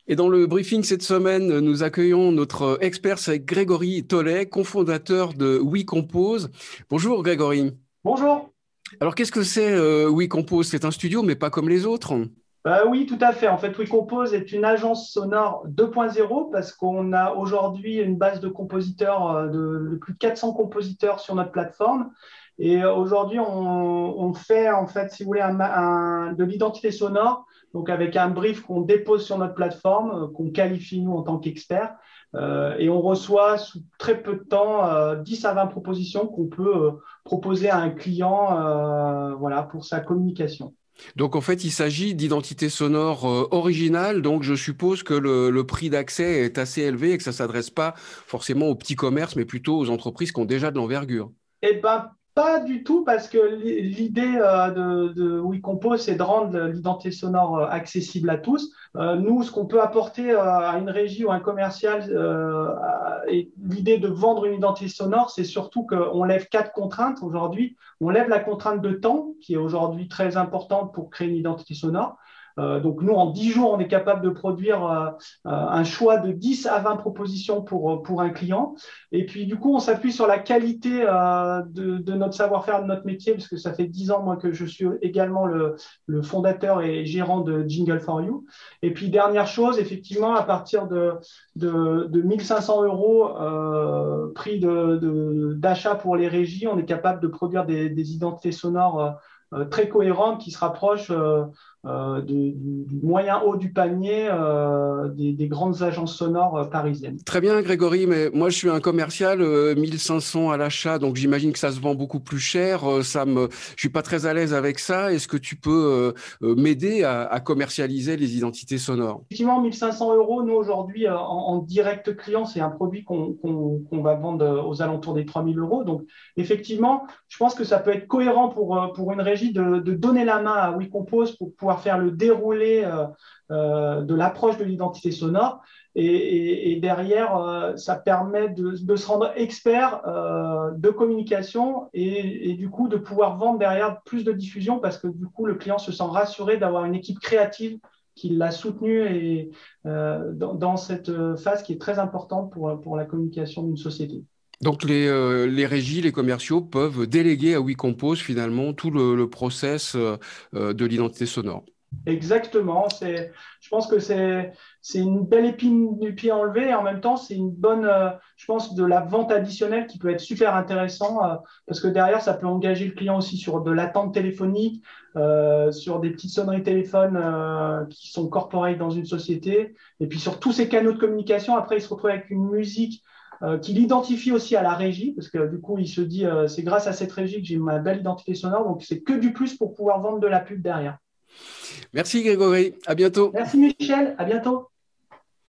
Et dans le briefing cette semaine, nous accueillons notre expert, c'est Grégory Tollet, cofondateur de WeCompose. Bonjour Grégory. Bonjour. Alors qu'est-ce que c'est WeCompose? C'est un studio, mais pas comme les autres. Oui, tout à fait. En fait, WeCompose est une agence sonore 2.0 parce qu'on a aujourd'hui une base de compositeurs, de plus de 400 compositeurs sur notre plateforme. Et aujourd'hui, on fait, en fait, si vous voulez, de l'identité sonore, donc avec un brief qu'on dépose sur notre plateforme, qu'on qualifie nous en tant qu'experts. Et on reçoit sous très peu de temps 10 à 20 propositions qu'on peut proposer à un client voilà, pour sa communication. Donc en fait, il s'agit d'identité sonore originale. Donc je suppose que le prix d'accès est assez élevé et que ça ne s'adresse pas forcément aux petits commerces, mais plutôt aux entreprises qui ont déjà de l'envergure. Eh ben, pas du tout, parce que l'idée de WeCompose, c'est de rendre l'identité sonore accessible à tous. Nous, ce qu'on peut apporter à une régie ou un commercial, et l'idée de vendre une identité sonore, c'est surtout qu'on lève quatre contraintes aujourd'hui. On lève la contrainte de temps, qui est aujourd'hui très importante pour créer une identité sonore. Donc nous, en 10 jours, on est capable de produire un choix de 10 à 20 propositions pour un client. Et puis, du coup, on s'appuie sur la qualité de notre savoir-faire, de notre métier, parce que ça fait 10 ans, moi, que je suis également le fondateur et gérant de Jingle for You. Et puis, dernière chose, effectivement, à partir de 1500 euros prix d'achat pour les régies, on est capable de produire des identités sonores très cohérentes qui se rapprochent du moyen haut du panier des grandes agences sonores parisiennes. Très bien, Grégory, mais moi je suis un commercial, 1500 à l'achat, donc j'imagine que ça se vend beaucoup plus cher. Je suis pas très à l'aise avec ça. Est-ce que tu peux m'aider à commercialiser les identités sonores? Effectivement, 1500 euros, nous aujourd'hui, en direct client, c'est un produit qu'on va vendre aux alentours des 3000 euros. Donc, effectivement, je pense que ça peut être cohérent pour une régie de donner la main à WeCompose pour pouvoir faire le déroulé de l'approche de l'identité sonore. Et derrière, ça permet de se rendre expert de communication et du coup de pouvoir vendre derrière plus de diffusion parce que du coup, le client se sent rassuré d'avoir une équipe créative qui l'a soutenu dans cette phase qui est très importante pour la communication d'une société. Donc les régies, les commerciaux peuvent déléguer à WeCompose finalement tout le process de l'identité sonore. Exactement. Je pense que c'est une belle épine du pied enlevée et en même temps, c'est une bonne, je pense, de la vente additionnelle qui peut être super intéressant parce que derrière, ça peut engager le client aussi sur de l'attente téléphonique, sur des petites sonneries téléphone qui sont corporate dans une société et puis sur tous ces canaux de communication. Après, il se retrouve avec une musique qui l'identifie aussi à la régie parce que du coup, il se dit, c'est grâce à cette régie que j'ai ma belle identité sonore. Donc, c'est que du plus pour pouvoir vendre de la pub derrière. Merci Grégory, à bientôt. Merci Michel, à bientôt.